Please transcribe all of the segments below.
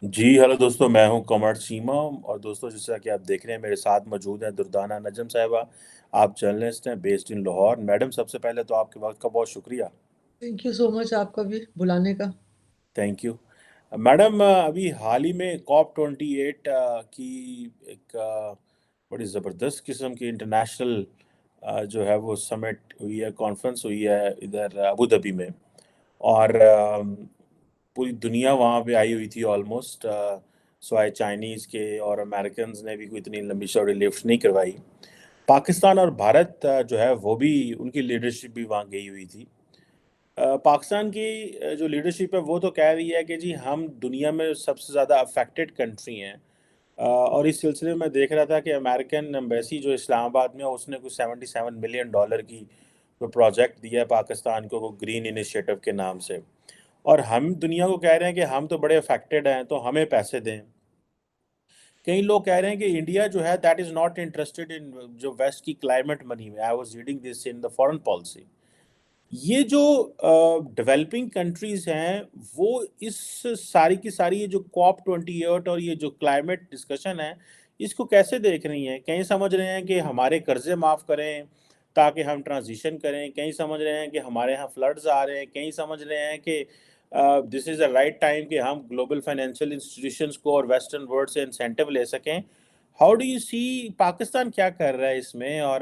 جی hello دوستوں، میں ہوں کمر چیمہ، اور دوستوں جیسا کہ آپ دیکھ رہے ہیں میرے ساتھ موجود ہیں دردانہ نجم صاحبہ. آپ جرنلسٹ ہیں بیسڈ ان لاہور. میڈم، سب سے پہلے تو آپ کے وقت کا بہت شکریہ. تھینک یو سو مچ آپ کا بھی بلانے کا. Thank you. میڈم، ابھی حال ہی میں COP28 کی ایک بڑی زبردست قسم کی انٹرنیشنل جو ہے وہ سمٹ ہوئی ہے، کانفرنس ہوئی ہے ادھر ابو ظبی میں. اور پوری دنیا وہاں پہ آئی ہوئی تھی آلموسٹ، سوائے چائنیز کے، اور امریکنز نے بھی کوئی اتنی لمبی چوڑی لفٹ نہیں کروائی. پاکستان اور بھارت جو ہے وہ بھی، ان کی لیڈرشپ بھی وہاں گئی ہوئی تھی. پاکستان کی جو لیڈرشپ ہے وہ تو کہہ رہی ہے کہ جی ہم دنیا میں سب سے زیادہ افیکٹڈ کنٹری ہیں. اور اس سلسلے میں دیکھ رہا تھا کہ امریکن ایمبیسی جو اسلام آباد میں ہے، اس نے کوئی $77 ملین کی کوئی پروجیکٹ دیا ہے پاکستان کو، وہ گرین انیشیٹو کے نام سے. اور ہم دنیا کو کہہ رہے ہیں کہ ہم تو بڑے افیکٹڈ ہیں تو ہمیں پیسے دیں. کئی لوگ کہہ رہے ہیں کہ انڈیا جو ہے that is not interested in جو ویسٹ کی کلائمیٹ منی میں. I was reading this in the foreign policy. یہ جو ڈیولپنگ کنٹریز ہیں وہ اس ساری کی ساری یہ جو COP28 اور یہ جو کلائمیٹ ڈسکشن ہے، اس کو کیسے دیکھ رہی ہیں؟ کہیں سمجھ رہے ہیں کہ ہمارے قرضے معاف کریں تاکہ ہم ٹرانزیشن کریں، کہیں سمجھ رہے ہیں کہ ہمارے ہاں فلڈز آ رہے ہیں، کہیں سمجھ رہے ہیں کہ دس از اے رائٹ ٹائم کہ ہم گلوبل فائنینشیل انسٹیٹیوشنس کو اور ویسٹرن ورلڈ سے انسینٹیو لے سکیں. ہاؤ ڈو یو سی پاکستان کیا کر رہا ہے اس میں، اور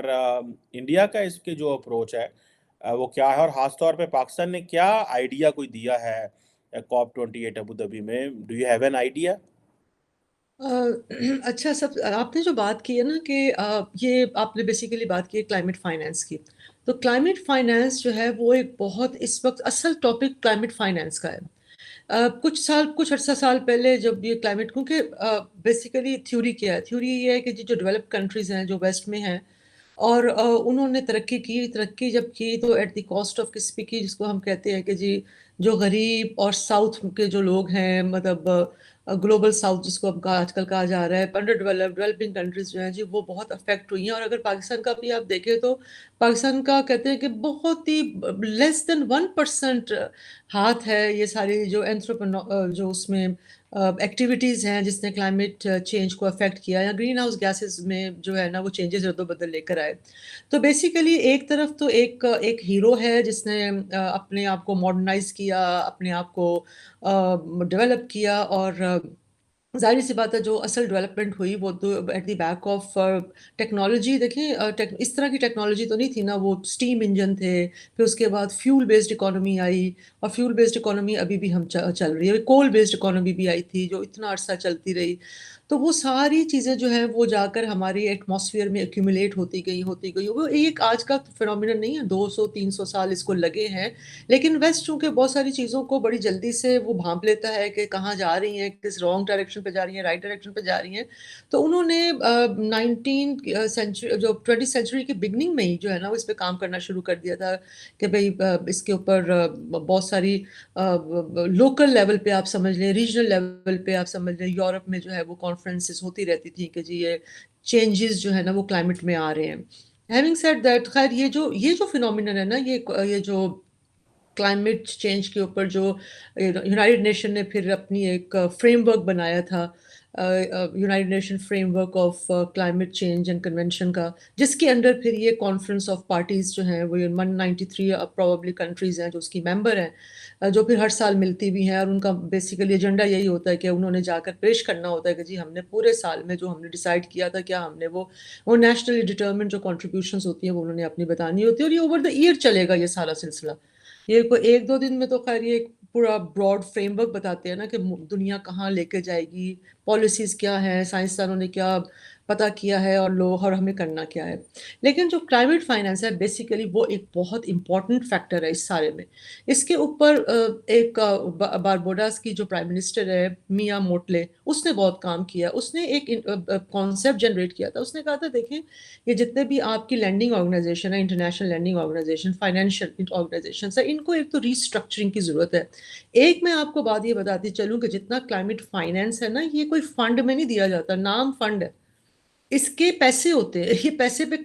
انڈیا کا اس کے جو اپروچ ہے وہ کیا ہے، اور خاص طور پہ پاکستان نے کیا آئیڈیا کوئی دیا ہے COP28 ابو ظبی میں؟ Do you have an idea? اچھا، سب آپ نے جو بات کی ہے نا کہ یہ آپ نے بیسیکلی بات کی ہے کلائمیٹ فائنینس کی. تو کلائمیٹ فائنینس جو ہے وہ ایک بہت اس وقت اصل ٹاپک کلائمیٹ فائنینس کا ہے. کچھ عرصہ سال پہلے جب یہ کلائمیٹ، کیونکہ بیسیکلی تھیوری کیا ہے، تھیوری یہ ہے کہ جو ڈیولپ کنٹریز ہیں جو ویسٹ میں ہیں اور انہوں نے ترقی جب کی تو ایٹ دی کاسٹ آف کس پہ کی، جس کو ہم کہتے ہیں کہ جی جو غریب اور ساؤتھ کے جو لوگ ہیں، مطلب گلوبل ساؤتھ جس کو آج کل کہا جا رہا ہے، انڈر ڈیولپنگ کنٹریز جو ہیں جی وہ بہت افیکٹ ہوئی ہیں. اور اگر پاکستان کا بھی آپ دیکھیں تو پاکستان کا کہتے ہیں کہ بہت ہی لیس دین 1% ہاتھ ہے یہ ساری جو جو اس میں ایکٹیویٹیز ہیں جس نے کلائمیٹ چینج کو افیکٹ کیا یا گرین ہاؤس گیسز میں جو ہے نا وہ چینجز رد و بدل لے کر آئے. تو بیسیکلی ایک طرف تو ایک ہیرو ہے جس نے اپنے آپ کو ماڈرنائز کیا، اپنے آپ کو ڈیولپ کیا، اور ظاہر سی بات ہے جو اصل ڈیولپمنٹ ہوئی وہ تو at the back of technology. دیکھیں اس طرح کی ٹیکنالوجی تو نہیں تھی نا، وہ اسٹیم انجن تھے، پھر اس کے بعد فیول بیسڈ اکانومی آئی، اور فیول بیسڈ اکانومی ابھی بھی ہم چل رہی ہے. کول بیسڈ اکانومی بھی آئی تھی جو اتنا عرصہ چلتی رہی. تو وہ ساری چیزیں جو ہیں وہ جا کر ہماری ایٹماسفیئر میں ایکیومولیٹ ہوتی گئی. وہ ایک آج کا فینومینن نہیں ہے، 200-300 سال اس کو لگے ہیں. لیکن ویسٹ چونکہ بہت ساری چیزوں کو بڑی جلدی سے وہ بھانپ لیتا ہے کہ کہاں جا رہی ہیں، کس رانگ ڈائریکشن پہ جا رہی ہیں، رائٹ ڈائریکشن پہ جا رہی ہیں. تو انہوں نے 19 جو 20 سینچری کی بگننگ میں ہی جو ہے نا وہ اس پہ کام کرنا شروع کر دیا تھا کہ بھئی اس کے اوپر بہت ساری لوکل لیول پہ آپ سمجھ لیں، ریجنل لیول پہ آپ سمجھ لیں، یورپ میں جو ہے وہ کانفرنسز ہوتی رہتی تھیں کہ جی یہ چینجز جو ہے نا وہ کلائمیٹ میں آ رہے ہیں. ہیونگ سیڈ دیٹ، خیر یہ جو فینومینن ہے نا، یہ جو کلائمیٹ چینج کے اوپر جو یونائٹڈ نیشن نے پھر اپنی ایک فریم ورک بنایا تھا، United nation frame work of climate change and convention کا، جس کے انڈر پھر یہ کانفرنس آف پارٹیز جو ہیں وہ 193 پروبیبلی کنٹریز ہیں جو اس کی ممبر ہیں، جو پھر ہر سال ملتی بھی ہیں. اور ان کا بیسیکلی ایجنڈا یہی ہوتا ہے کہ انہوں نے جا کر پیش کرنا ہوتا ہے کہ جی ہم نے پورے سال میں جو ہم نے ڈیسائیڈ کیا تھا کیا ہم نے وہ نیشنلی ڈٹرمنٹ جو کنٹریبیوشنز ہوتی ہیں وہ انہوں نے اپنی بتانی ہوتی ہے. اور یہ اوور دا ایئر چلے گا یہ سارا سلسلہ. یہ کوئی ایک دو دن میں تو خیر یہ ایک پورا براڈ فریم ورک بتاتے ہیں نا کہ دنیا کہاں لے کے جائے گی، پالیسیز کیا ہیں، سائنسدانوں نے کیا پتہ کیا ہے، اور لوگ اور ہمیں کرنا کیا ہے. لیکن جو کلائمیٹ فائنینس ہے بیسیکلی وہ ایک بہت امپورٹنٹ فیکٹر ہے اس سارے میں. اس کے اوپر ایک باربوڈاس کی جو پرائم منسٹر ہے میاں موٹلے، اس نے بہت کام کیا. اس نے ایک کانسیپٹ جنریٹ کیا تھا. اس نے کہا تھا دیکھیں یہ جتنے بھی آپ کی لینڈنگ آرگنائزیشن ہے، international lending organization, financial organizations ہیں، ان کو ایک تو ریسٹرکچرنگ کی ضرورت ہے. ایک میں آپ کو بات یہ بتاتی چلوں کہ جتنا کلائمیٹ فائنینس ہے نا یہ کوئی فنڈ میں نہیں دیا جاتا، نام فنڈ ہے، اس کے پیسے ہوتے ہیں، یہ پیسے پہ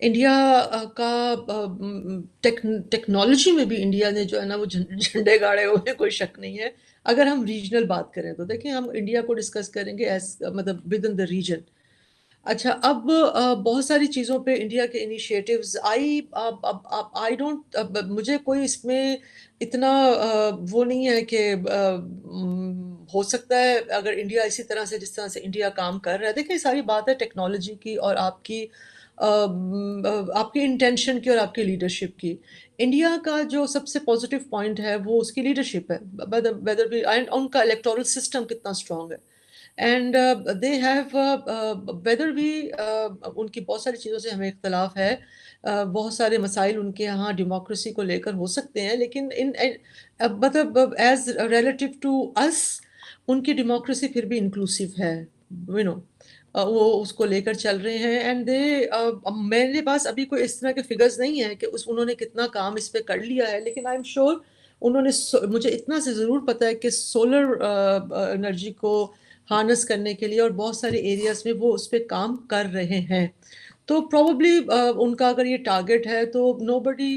انڈیا کا ٹیکنالوجی میں بھی انڈیا نے جو ہے نا وہ جھنڈے گاڑے ہوئے ہیں، کوئی شک نہیں ہے. اگر ہم ریجنل بات کریں تو دیکھیں ہم انڈیا کو ڈسکس کریں گے ایز مطلب ود ان دا ریجن. اچھا اب بہت ساری چیزوں پہ انڈیا کے انیشیٹوز آئی ڈونٹ مجھے کوئی اس میں اتنا وہ نہیں ہے کہ ہو سکتا ہے اگر انڈیا اسی طرح سے جس طرح سے انڈیا کام کر رہا ہے. دیکھیں ساری بات ہے ٹیکنالوجی کی اور آپ کی انٹینشن کی اور آپ کی لیڈرشپ کی. انڈیا کا جو سب سے پازیٹیو پوائنٹ ہے وہ اس کی لیڈرشپ ہے. whether بھی ان کا الیکٹورل سسٹم کتنا اسٹرانگ ہے. اینڈ دے ہیو ویدر بھی ان کی بہت ساری چیزوں سے ہمیں اختلاف ہے. بہت سارے مسائل ان کے یہاں ڈیموکریسی کو لے کر ہو سکتے ہیں لیکن مطلب ایز ریلیٹیو ٹو اس ان کی ڈیموکریسی پھر بھی انکلوسیو ہے. نو وہ اس کو لے کر چل رہے ہیں. اینڈ میرے پاس ابھی کوئی اس طرح کے فگرز نہیں ہیں کہ انہوں نے کتنا کام اس پہ کر لیا ہے لیکن آئی ایم شیور انہوں نے مجھے اتنا سے ضرور پتا ہے کہ سولر انرجی کو ہارنس کرنے کے لیے اور بہت سارے ایریاز میں وہ اس پہ کام کر رہے ہیں. تو پروبیبلی ان کا اگر یہ ٹارگیٹ ہے تو نو بڈی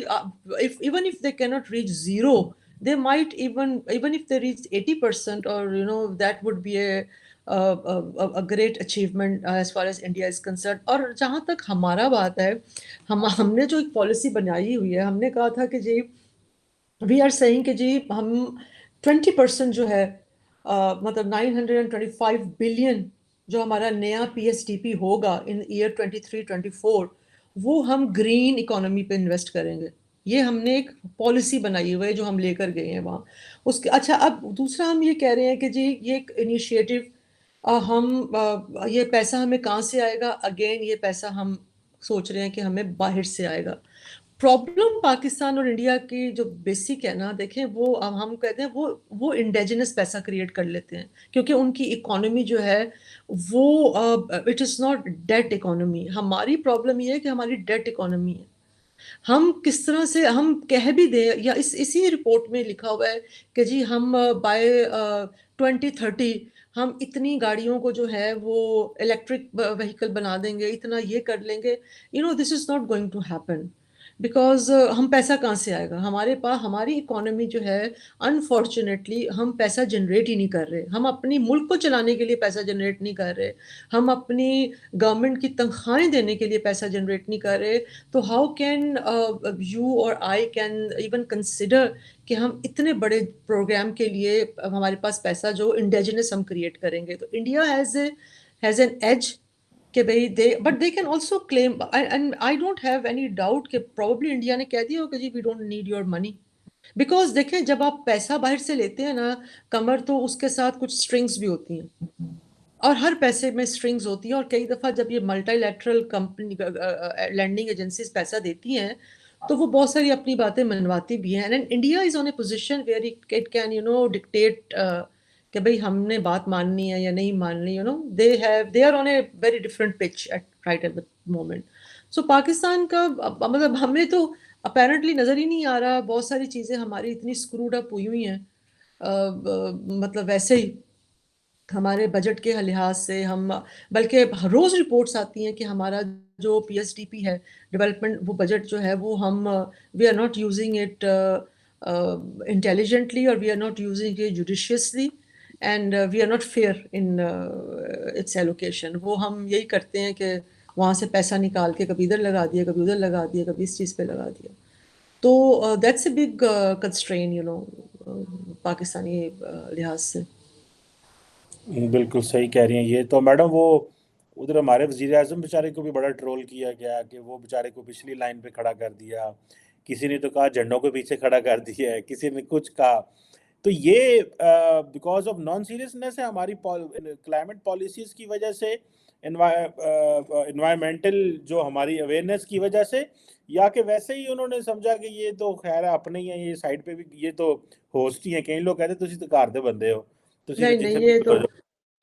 ایون اف دے کی not reach zero they might even if they reach 80% اور that would be a great achievement as far as India is concern. اور جہاں تک ہمارا بات ہے ہم نے جو ایک پالیسی بنائی ہوئی ہے ہم نے کہا تھا کہ جی وی آر سیئنگ کہ جی ہم 20% جو ہے مطلب 925 بلین جو ہمارا نیا پی ایس ٹی پی ہوگا ان ایئر 23-24 وہ ہم گرین اکانومی پہ انویسٹ کریں گے. یہ ہم نے ایک پالیسی بنائی ہوئی ہے جو ہم لے کر گئے ہیں وہاں. اس کے اچھا اب دوسرا ہم یہ کہہ رہے ہیں کہ جی یہ ایک انیشیٹو یہ پیسہ ہمیں کہاں سے آئے گا. اگین یہ پیسہ ہم سوچ رہے ہیں کہ ہمیں باہر سے آئے گا. پرابلم پاکستان اور انڈیا کی جو بیسک ہے نا دیکھیں وہ ہم کہتے ہیں وہ انڈیجنس پیسہ کریٹ کر لیتے ہیں کیونکہ ان کی اکانومی جو ہے وہ it is not that economy. ہماری پرابلم یہ ہے کہ ہماری ڈیٹ اکانومی ہے. ہم کس طرح سے ہم کہہ بھی دیں یا اسی رپورٹ میں لکھا ہوا ہے کہ جی ہم بائی 2030 ہم اتنی گاڑیوں کو جو ہے وہ الیکٹرک وہیکل بنا دیں گے اتنا یہ کر لیں گے. This is not going to happen because ہم پیسہ کہاں سے آئے گا. ہمارے پاس ہماری اکانومی جو ہے انفارچونیٹلی ہم پیسہ جنریٹ ہی نہیں کر رہے. ہم اپنی ملک کو چلانے کے لیے پیسہ جنریٹ نہیں کر رہے. ہم اپنی گورنمنٹ کی تنخواہیں دینے کے لیے پیسہ جنریٹ نہیں کر رہے. تو ہاؤ کین یو اور آئی کین ایون کنسیڈر کہ ہم اتنے بڑے پروگرام کے لیے ہمارے پاس پیسہ جو انڈیجنس ہم کریٹ کریں گے. تو انڈیا ہیز این ایج کہ بھائی but they can also claim and I don't have any doubt کہ پروبیبلی انڈیا نے کہہ دیا ہو کہ جی we don't need your money. Because دیکھیں جب آپ پیسہ باہر سے لیتے ہیں نا کمر تو اس کے ساتھ کچھ اسٹرنگس بھی ہوتی ہیں اور ہر پیسے میں اسٹرنگز ہوتی ہیں. اور کئی دفعہ جب یہ multilateral company lending agencies پیسہ دیتی ہیں تو وہ بہت ساری اپنی باتیں منواتی بھی ہیں. And India is on a position where it can dictate کہ بھئی ہم نے بات ماننی ہے یا نہیں ماننی. They are on a very different pitch right at the moment. So Pakistan کا مطلب ہمیں تو اپیرنٹلی نظر ہی نہیں آ رہا. بہت ساری چیزیں ہماری اتنی اسکروڈ اپ ہوئی ہوئی ہیں مطلب ویسے ہی ہمارے بجٹ کے لحاظ سے ہم بلکہ روز رپورٹس آتی ہیں کہ ہمارا جو پی ایس ڈی پی ہے ڈیولپمنٹ وہ بجٹ جو ہے وہ ہم we are not using it intelligently اور we are not using it judiciously and we are not fair in its allocation. وہ ہم یہی کرتے ہیں کہ وہاں سے پیسہ نکال کے کبھی ادھر لگا دیا کبھی ادھر لگا دیا کبھی اس چیز پہ لگا دیا. تو that's a big constraint Pakistani لحاظ سے. بالکل صحیح کہہ رہی ہیں. یہ تو میڈم وہ ادھر ہمارے وزیر اعظم بیچارے کو بھی بڑا ٹرول کیا گیا کہ وہ بیچارے کو پچھلی لائن پہ کھڑا کر دیا. کسی نے تو کہا جھنڈوں کے پیچھے کھڑا کر دیا ہے, کسی نے کچھ کہا. تو یہ بیکاز آف نان سیریسنس ہے ہماری کلائمیٹ پالیسیز کی وجہ سے, انوائرمنٹل جو ہماری اویئرنیس کی وجہ سے, یا کہ ویسے ہی انہوں نے سمجھا کہ یہ تو خیر ہے اپنے ہی ہیں, یہ سائڈ پہ بھی یہ تو ہوسٹ ہی ہیں. کئی لوگ کہتے ہیں تسی تو گھر دے بندے ہو, تسی تو نہیں جتھے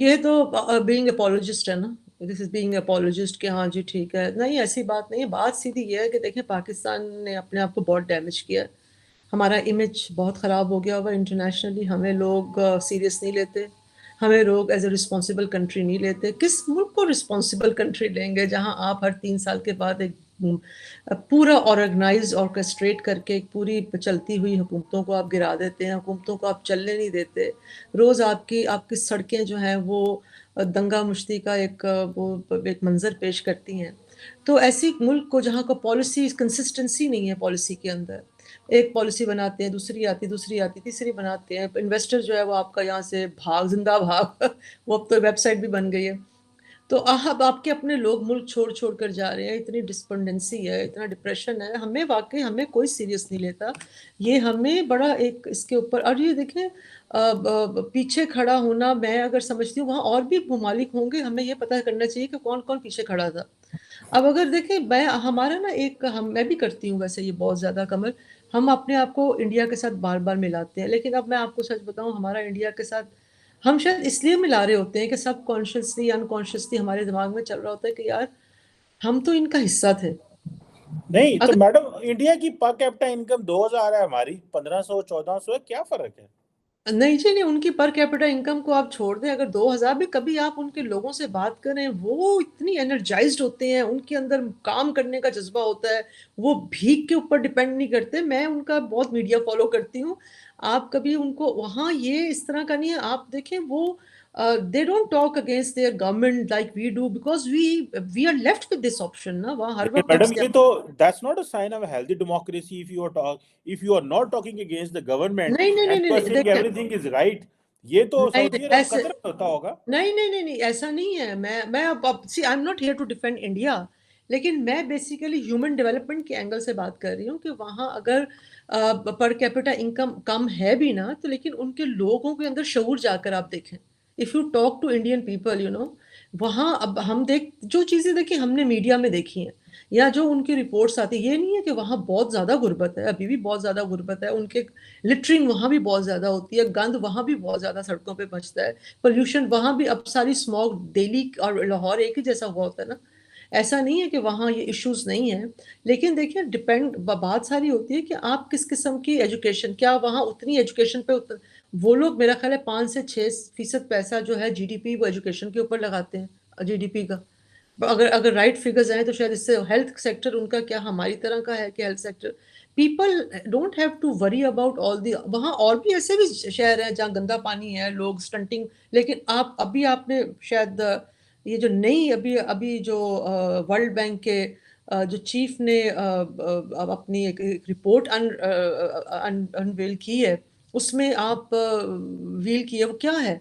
یہ تو بینگ اپولوجسٹ ہے نا. دس از بینگ اپولوجسٹ کہ ہاں جی ٹھیک ہے. نہیں ایسی بات نہیں ہے. بات سیدھی یہ ہے کہ دیکھیں پاکستان نے اپنے آپ کو بہت ڈیمیج کیا ہے. ہمارا امیج بہت خراب ہو گیا ہوا انٹرنیشنلی. ہمیں لوگ سیریس نہیں لیتے, ہمیں لوگ ایز اے رسپانسبل کنٹری نہیں لیتے. کس ملک کو رسپانسبل کنٹری لیں گے جہاں آپ ہر 3 سال کے بعد ایک پورا آرگنائز آرکسٹریٹ کر کے ایک پوری چلتی ہوئی حکومتوں کو آپ گرا دیتے ہیں، حکومتوں کو آپ چلنے نہیں دیتے. روز آپ کی سڑکیں جو ہیں وہ دنگا مشتی کا وہ ایک منظر پیش کرتی ہیں. تو ایسی ملک کو جہاں کا پالیسی کنسسٹنسی نہیں ہے پالیسی کے اندر، ایک پالیسی بناتے ہیں، دوسری آتی تیسری بناتے ہیں. انویسٹر جو ہے وہ آپ کا یہاں سے زندہ بھاگ وہ اب تو ویب سائٹ بھی بن گئی ہے. تو اب آپ کے اپنے لوگ ملک چھوڑ چھوڑ کر جا رہے ہیں. اتنی ڈسپنڈنسی ہے، اتنا ڈپریشن ہے. ہمیں کوئی سیریس نہیں لیتا. یہ ہمیں بڑا ایک اس کے اوپر، اور یہ دیکھیں پیچھے کھڑا ہونا، میں اگر سمجھتی ہوں وہاں اور بھی ممالک ہوں گے، ہمیں یہ پتہ کرنا چاہیے کہ کون کون پیچھے کھڑا تھا. اب اگر دیکھیں ہمارا نا میں بھی کرتی ہوں ویسے یہ بہت زیادہ کمر، ہم اپنے آپ کو انڈیا کے ساتھ بار بار ملاتے ہیں. لیکن اب میں آپ کو سچ بتاؤں، ہمارا انڈیا کے ساتھ ہم شاید اس لیے ملا رہے ہوتے ہیں کہ سب کانشیسلی انکانشیسلی ہمارے دماغ میں چل رہا ہوتا ہے کہ یار ہم تو ان کا حصہ تھے. نہیں تو اگر میڈم انڈیا کی پر کیپٹا انکم 2000 ہے، ہماری 1500 1400 ہے، کیا فرق ہے؟ نہیں جی نہیں، ان کی پر کیپٹا انکم کو آپ چھوڑ دیں. اگر 2000 بھی، کبھی آپ ان کے لوگوں سے بات کریں، وہ اتنی انرجائزڈ ہوتے ہیں، ان کے اندر کام کرنے کا جذبہ ہوتا ہے، وہ بھیک کے اوپر ڈیپینڈ نہیں کرتے. میں ان کا بہت میڈیا فالو کرتی ہوں. آپ کبھی ان کو وہاں یہ اس طرح کا نہیں ہے. آپ دیکھیں وہ they don't talk against their government like we do, because we are left with this option نا. وہاں ہر لیکن وقت آپ میڈم سے یہ تو that's not a sign of healthy democracy if you are not talking against the government نہیں نہیں نہیں and نہیں questioning دیکھیں، everything is right. یہ تو نہیں سعودی نہیں عرب ایسے قطر میں ہوتا ہوگا. نہیں نہیں نہیں نہیں ایسا نہیں ہے. میں اب see I am not here to defend India, لیکن میں بیسیکلی ہیومن ڈیولپمنٹ کے اینگل سے بات کر رہی ہوں کہ وہاں اگر پر کیپٹا انکم کم ہے بھی نا، تو لیکن ان کے لوگوں کے اندر شعور جا کر آپ دیکھیں. If you talk to Indian people وہاں اب ہم جو چیزیں دیکھیں ہم نے میڈیا میں دیکھی ہیں یا جو ان کی رپورٹس آتی، یہ نہیں ہے کہ وہاں بہت زیادہ غربت ہے، ابھی بھی بہت زیادہ غربت ہے. ان کے لٹرنگ وہاں بھی بہت زیادہ ہوتی ہے، گند وہاں بھی بہت زیادہ سڑکوں پہ بچتا ہے، پولوشن وہاں بھی. اب ساری اسموگ دہلی اور لاہور ایک ہی جیسا ہوا ہوتا ہے نا. ایسا نہیں ہے کہ وہاں یہ ایشوز نہیں ہیں، لیکن دیکھیں بات ساری ہوتی ہے کہ آپ کس قسم کی ایجوکیشن، کیا وہاں اتنی ایجوکیشن پہ وہ لوگ میرا خیال ہے 5 سے 6% پیسہ جو ہے جی ڈی پی وہ ایجوکیشن کے اوپر لگاتے ہیں جی ڈی پی کا. اگر رائٹ فگرز آئیں تو شاید اس سے ہیلتھ سیکٹر ان کا کیا ہماری طرح کا ہے کہ health sector people don't have to worry about all the. وہاں اور بھی ایسے بھی شہر ہیں جہاں گندا پانی ہے، لوگ سٹنٹنگ. لیکن آپ نے شاید یہ جو نئی ابھی جو ورلڈ بینک کے جو چیف نے اپنی ایک رپورٹ انویل کی ہے، اس میں آپ ویل کی ہے، وہ کیا ہے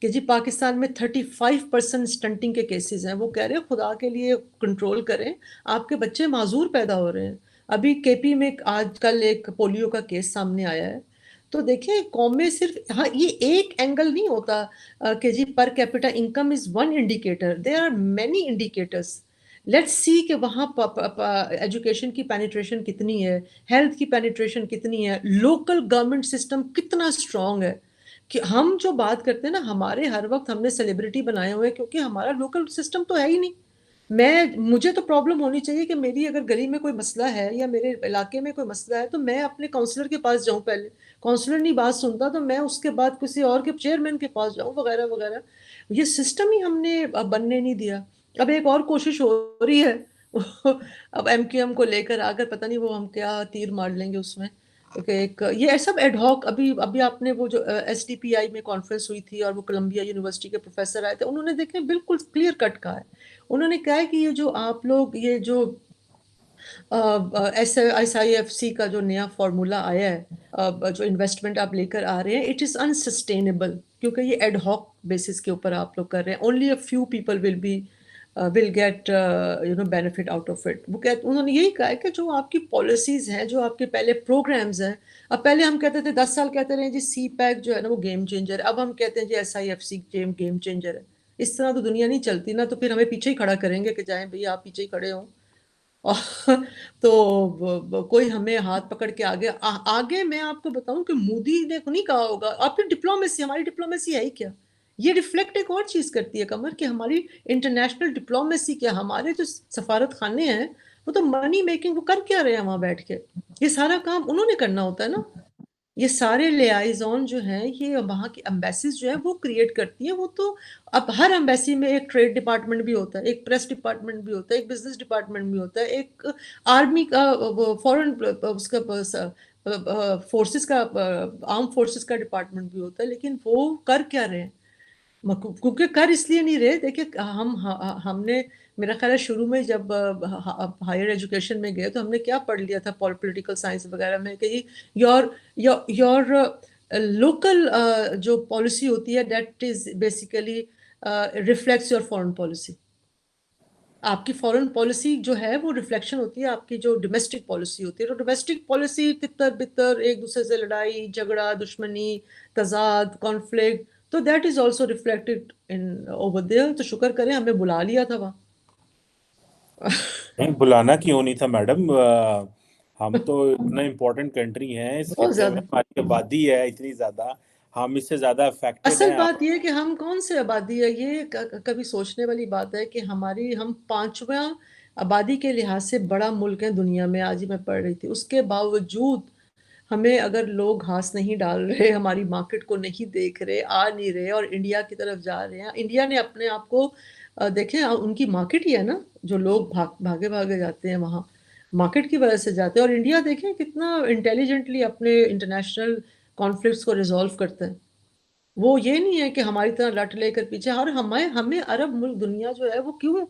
کہ جی پاکستان میں 35% سٹنٹنگ کے کیسز ہیں. وہ کہہ رہے ہیں خدا کے لیے کنٹرول کریں، آپ کے بچے معذور پیدا ہو رہے ہیں. ابھی کے پی میں آج کل ایک پولیو کا کیس سامنے آیا ہے. تو دیکھیں قومیں صرف، ہاں یہ ایک اینگل نہیں ہوتا کہ جی per capita income is one indicator, there are many indicators. Let's see کہ وہاں ایجوکیشن کی پینیٹریشن کتنی ہے، ہیلتھ کی پینیٹریشن کتنی ہے، لوکل گورنمنٹ سسٹم کتنا اسٹرانگ ہے. کہ ہم جو بات کرتے ہیں نا، ہمارے ہر وقت ہم نے سیلیبریٹی بنائے ہوئے کیونکہ ہمارا لوکل سسٹم تو ہے ہی نہیں. مجھے تو پرابلم ہونی چاہیے کہ میری اگر گلی میں کوئی مسئلہ ہے یا میرے علاقے میں کوئی مسئلہ ہے تو میں اپنے کاؤنسلر کے پاس جاؤں. پہلے کاؤنسلر نہیں بات سنتا تو میں اس کے بعد کسی اور کے چیئرمین کے پاس جاؤں وغیرہ وغیرہ. یہ سسٹم ہی ہم نے بننے نہیں دیا. اب ایک اور کوشش ہو رہی ہے اب ایم کیو ایم کو لے کر آ کر پتہ نہیں وہ ہم کیا تیر مار لیں گے اس میں. یہ سب ایڈ ہاک. ابھی آپ نے وہ جو ایس ڈی پی آئی میں کانفرنس ہوئی تھی اور وہ کولمبیا یونیورسٹی کے پروفیسر آئے تھے، انہوں نے دیکھیں بالکل کلیئر کٹ کہا ہے. انہوں نے کہا ہے کہ یہ جو آپ لوگ یہ جو ایس آئی ایف سی کا جو نیا فارمولا آیا ہے، جو انویسٹمنٹ آپ لے کر آ رہے ہیں، اٹ از انسسٹینیبل، کیونکہ یہ ایڈ ہاک بیسس کے اوپر آپ لوگ کر رہے ہیں. Only a few people will get benefit out of it. انہوں نے یہی کہا ہے کہ جو آپ کی پالیسیز ہیں، جو آپ کے پہلے پروگرامز ہیں، اب پہلے ہم کہتے تھے 10 سال کہتے رہے جی سی پیک جو ہے نا وہ گیم چینجر ہے، اب ہم کہتے ہیں جی S I F C game changer ہے. اس طرح تو دنیا نہیں چلتی نا. تو پھر ہمیں پیچھے ہی کھڑا کریں گے کہ جائیں بھئی آپ پیچھے ہی کھڑے ہوں. تو کوئی ہمیں ہاتھ پکڑ کے آگے میں آپ کو بتاؤں کہ مودی نے نہیں کہا ہوگا. آپ کی ڈپلومیسی، ہماری ڈپلومیسی ہے ہی کیا؟ یہ ریفلیکٹ ایک اور چیز کرتی ہے قمر کہ ہماری انٹرنیشنل ڈپلومیسی کیا، ہمارے جو سفارت خانے ہیں وہ تو منی میکنگ، وہ کر کیا رہے ہیں وہاں بیٹھ کے؟ یہ سارا کام انہوں نے کرنا ہوتا ہے نا. یہ سارے لیائزون جو ہیں یہ وہاں کی امبیسیز جو ہیں وہ کریٹ کرتی ہیں. وہ تو اب ہر امبیسی میں ایک ٹریڈ ڈپارٹمنٹ بھی ہوتا ہے, ایک پریس ڈپارٹمنٹ بھی ہوتا ہے, ایک بزنس ڈپارٹمنٹ بھی ہوتا ہے, ایک آرمی کا فورن اس کا فورسز کا آرم فورسز کا ڈپارٹمنٹ بھی ہوتا ہے. لیکن وہ کر کیا رہے ہیں؟ کیونکہ کر اس لیے نہیں رہے. دیکھیں ہم نے میرا خیال ہے شروع میں جب ہائر ایجوکیشن میں گئے تو ہم نے کیا پڑھ لیا تھا پولیٹیکل سائنس وغیرہ میں کہ یور یور لوکل جو پالیسی ہوتی ہے that is basically reflects your foreign policy. آپ کی فورن پالیسی جو ہے وہ ریفلیکشن ہوتی ہے آپ کی جو ڈومیسٹک پالیسی ہوتی ہے. تو ڈومیسٹک پالیسی تتر بتر ایک دوسرے سے لڑائی جھگڑا دشمنی تضاد کانفلکٹ, تو that is also reflected in over there. تو شکر کریں ہمیں بلا لیا تھا وہاں. نہیں بلانا کیوں نہیں تھا میڈم, ہم تو اتنا امپورٹنٹ کنٹری ہیں اس بہت خطے میں, زیادہ. ہماری آبادی ہے اتنی زیادہ, ہم اس سے زیادہ افیکٹڈ اصل ہیں. بات یہ کہ ہم کون سے آبادی ہے, یہ کبھی سوچنے والی بات ہے کہ ہم 5واں آبادی کے لحاظ سے بڑا ملک ہے دنیا میں. آج ہی میں پڑھ رہی تھی, اس کے باوجود ہمیں اگر لوگ گھاس نہیں ڈال رہے, ہماری مارکیٹ کو نہیں دیکھ رہے, آ نہیں رہے اور انڈیا کی طرف جا رہے ہیں. انڈیا نے اپنے آپ کو دیکھیں, ان کی مارکیٹ ہی ہے نا, جو لوگ بھاگے جاتے ہیں وہاں مارکیٹ کی وجہ سے جاتے ہیں. اور انڈیا دیکھیں کتنا انٹیلیجنٹلی اپنے انٹرنیشنل کانفلکٹس کو ریزالو کرتے ہیں. وہ یہ نہیں ہے کہ ہماری طرح لٹ لے کر پیچھے. اور ہمیں عرب ملک دنیا جو ہے وہ کیوں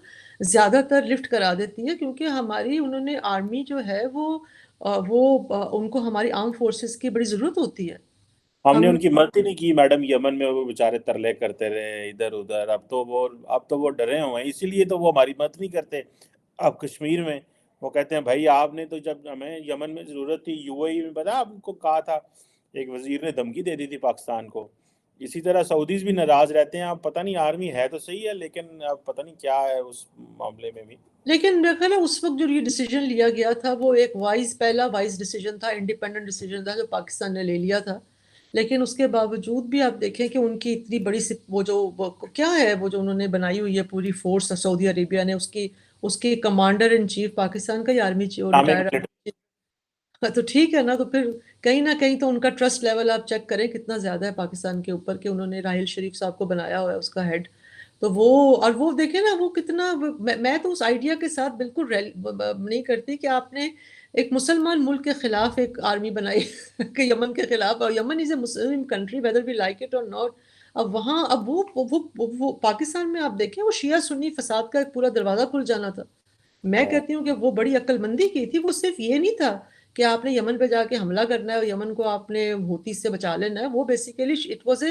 زیادہ تر لفٹ کرا دیتی ہے, کیونکہ انہوں نے آرمی جو ہے وہ ان کو ہماری آرم فورسز کی بڑی ضرورت ہوتی ہے. ہم نے ہم ان کی مدد ہی نہیں کی میڈم, یمن میں وہ بیچارے ترلے کرتے رہے ادھر ادھر. اب تو وہ ڈرے ہوئے ہیں, اسی لیے تو وہ ہماری مدد نہیں کرتے. اب کشمیر میں وہ کہتے ہیں بھائی آپ نے تو, جب ہمیں یمن میں ضرورت تھی یو اے ای میں, پتا آپ کو کہا تھا, ایک وزیر نے دھمکی دے دی تھی پاکستان کو. اسی طرح سعودیز بھی ناراض رہتے ہیں. اب پتہ نہیں, آرمی ہے تو صحیح ہے لیکن اب پتہ نہیں کیا ہے اس معاملے میں بھی. لیکن میرا خیال ہے اس وقت جو یہ ڈیسیجن لیا گیا تھا وہ ایک پہلا وائز ڈیسیجن تھا, انڈیپینڈنٹ ڈیسیجن تھا جو پاکستان نے لے لیا تھا. لیکن اس کے باوجود بھی آپ دیکھیں کہ ان کی اتنی بڑی کیا ہے وہ جو انہوں نے بنائی ہوئی ہے پوری فورس سعودی عربیہ نے, اس کی کمانڈر ان چیف پاکستان کا ہی army chief Islamic retired military. Army chief. تو ٹھیک ہے نا, تو پھر کہیں نہ کہیں تو ان کا ٹرسٹ لیول آپ چیک کریں کتنا زیادہ ہے پاکستان کے اوپر کہ انہوں نے راحیل شریف صاحب کو بنایا ہوا ہے اس کا ہیڈ. تو وہ دیکھیں نا وہ کتنا, میں تو اس آئیڈیا کے ساتھ بالکل نہیں کرتی کہ آپ نے ایک مسلمان ملک کے خلاف ایک آرمی بنائی کہ یمن کے خلاف. اور Yemen is a Muslim country whether we like it or not. اب وہاں وہ پاکستان میں آپ دیکھیں وہ شیعہ سنی فساد کا ایک پورا دروازہ کھل جانا تھا. میں کہتی ہوں کہ وہ بڑی عقل مندی کی تھی. وہ صرف یہ نہیں تھا کہ آپ نے یمن پہ جا کے حملہ کرنا ہے اور یمن کو آپ نے ہوتی سے بچا لینا ہے. وہ basically it was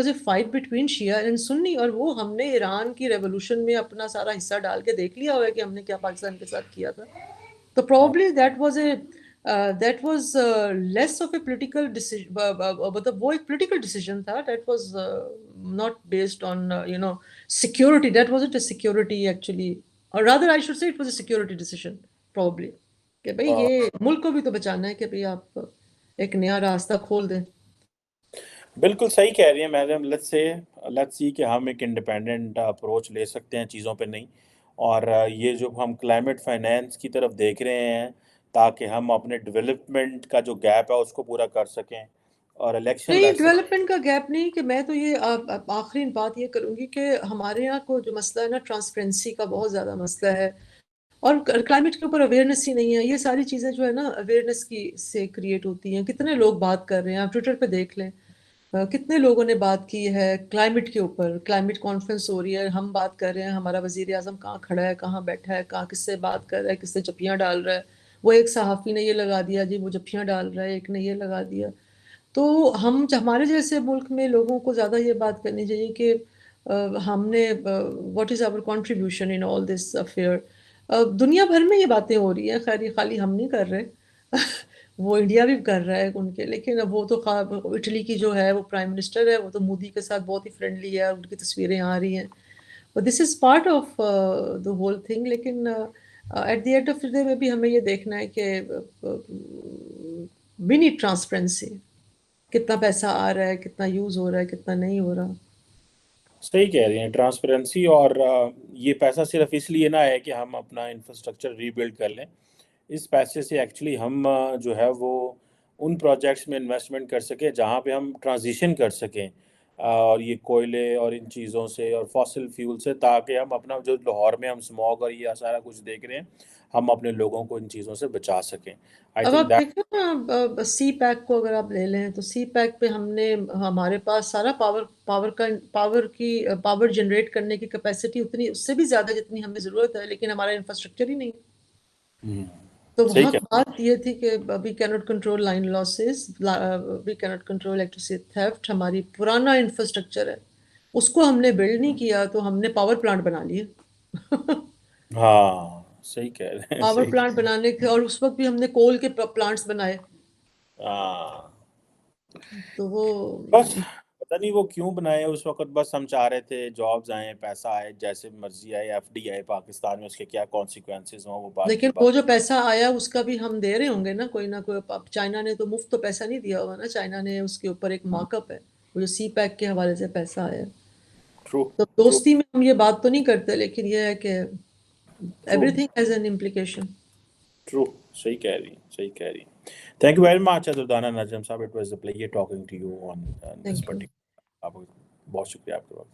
a fight between شیعہ اینڈ سنی. اور وہ ہم نے ایران کی ریولوشن میں اپنا سارا حصہ ڈال کے دیکھ لیا ہوا ہے کہ ہم نے کیا پاکستان کے ساتھ کیا تھا. تو probably that was less of a political decision, مطلب وہ ایک پولیٹیکل ڈیسیجن تھا. That was not based on security. That was it a security actually, or rather I should say it was a security decision probably, کہ بھئی یہ ملک کو بھی تو بچانا ہے کہ بھئی آپ ایک نیا راستہ کھول دیں. بالکل صحیح کہہ رہی ہیں میڈم. لیٹس سی کہ ہم ایک انڈیپینڈنٹ اپروچ لے سکتے ہیں چیزوں پہ نہیں, اور یہ جو ہم کلائمیٹ فائنینس کی طرف دیکھ رہے ہیں تاکہ ہم اپنے ڈیولپمنٹ کا جو گیپ ہے اس کو پورا کر سکیں اور الیکشن لڑ نہیں, سکیں. ڈیولپمنٹ کا گیپ نہیں, کہ میں تو یہ آخری بات یہ کروں گی کہ ہمارے یہاں کو جو مسئلہ ہے نا ٹرانسپیرنسی کا بہت زیادہ مسئلہ ہے, اور کلائمیٹ کے اوپر اویئرنیس ہی نہیں ہے. یہ ساری چیزیں جو ہے نا اویئرنیس کی سے کریٹ ہوتی ہیں. کتنے لوگ بات کر رہے ہیں, آپ ٹویٹر پہ دیکھ لیں کتنے لوگوں نے بات کی ہے کلائمیٹ کے اوپر. کلائمیٹ کانفرنس ہو رہی ہے, ہم بات کر رہے ہیں, ہمارا وزیر اعظم کہاں کھڑا ہے, کہاں بیٹھا ہے, کہاں کس سے بات کر رہا ہے, کس سے جپیاں ڈال رہا ہے. وہ ایک صحافی نے یہ لگا دیا جی وہ جپیاں ڈال رہا ہے, ایک نے یہ لگا دیا. تو ہمارے جیسے ملک میں لوگوں کو زیادہ یہ بات کرنی چاہیے کہ ہم نے what is our contribution in all this affair. دنیا بھر میں یہ باتیں ہو رہی ہیں, خیر یہ خالی ہم نہیں کر رہے وہ انڈیا بھی کر رہا ہے ان کے. لیکن وہ تو اٹلی کی جو ہے وہ پرائم منسٹر ہے, وہ تو مودی کے ساتھ بہت ہی فرینڈلی ہے, ان کی تصویریں آ رہی ہیں. This is part of the whole thing. لیکن at the end of the day میں بھی ہمیں یہ دیکھنا ہے کہ وی نیڈ ٹرانسپیرنسی. کتنا پیسہ آ رہا ہے, کتنا یوز ہو رہا ہے, کتنا نہیں ہو رہا. صحیح کہہ رہی ہیں, ٹرانسپیرنسی. اور یہ پیسہ صرف اس لیے نہ ہے کہ ہم اپنا انفراسٹرکچر ری بلڈ کر لیں. اس پیسے سے ایکچولی ہم جو ہے وہ ان پروجیکٹس میں انویسٹمنٹ کر سکیں جہاں پہ ہم ٹرانزیشن کر سکیں اور یہ کوئلے اور ان چیزوں سے اور فاسل فیول سے، تاکہ ہم اپنا جو لاہور میں ہم اسموگ اور یہ سارا کچھ دیکھ رہے ہیں ہم اپنے لوگوں کو ان چیزوں سے بچا سکیں. آئی اب تھنک آپ دیٹ. دیکھیں نا، سی پیک کو اگر آپ لے لیں تو سی پیک پہ ہمارے پاس سارا پاور جنریٹ کرنے کی کیپیسٹی اتنی اس سے بھی زیادہ جتنی ہمیں ضرورت ہے، لیکن ہمارا انفراسٹرکچر ہی نہیں. تو صحیح وہاں کہ بات یہ تھی کہ we can't control line losses, we can't control electricity theft. ہماری پرانا انفراسٹرکچر ہے، اس کو ہم نے بلڈ نہیں کیا تو ہم نے پاور پلانٹ بنا لیے. ہاں صحیح کہہ رہے ہیں، پاور صحیح. پلانٹ بنانے کے، اور اس وقت بھی ہم نے کول کے پلانٹس بنائے. ہاں تو وہ بس پتہ نہیں وہ کیوں بنائے اس وقت. بس ہم چاہ رہے تھے جابز آئیں، پیسہ آئے، جیسے مرضی آئے، ایف ڈی آئے پاکستان میں، اس کے کیا کانسیکوینسز ہوں وہ بعد کی لیکن وہ بات. جو پیسہ آیا اس کا بھی ہم دے رہے ہوں گے نا کوئی نہ کوئی. اب چائنا نے تو مفت تو پیسہ نہیں دیا ہوگا نا، چائنا نے اس کے اوپر ایک مارک اپ ہے، وہ جو سی پیک کے حوالے سے پیسہ آیا. ٹرو تو ٹرو دوستی میں ہم یہ بات تو نہیں کرتے، لیکن یہ ہے کہ true everything has an implication. True. صحیح کہہ رہی ہیں، صحیح کہہ رہی ہیں. Thank you very much Dardana Najm صاحب. It was a pleasure talking to you on this thank you. Particular. آپ بہت شکریہ آپ کے وقت.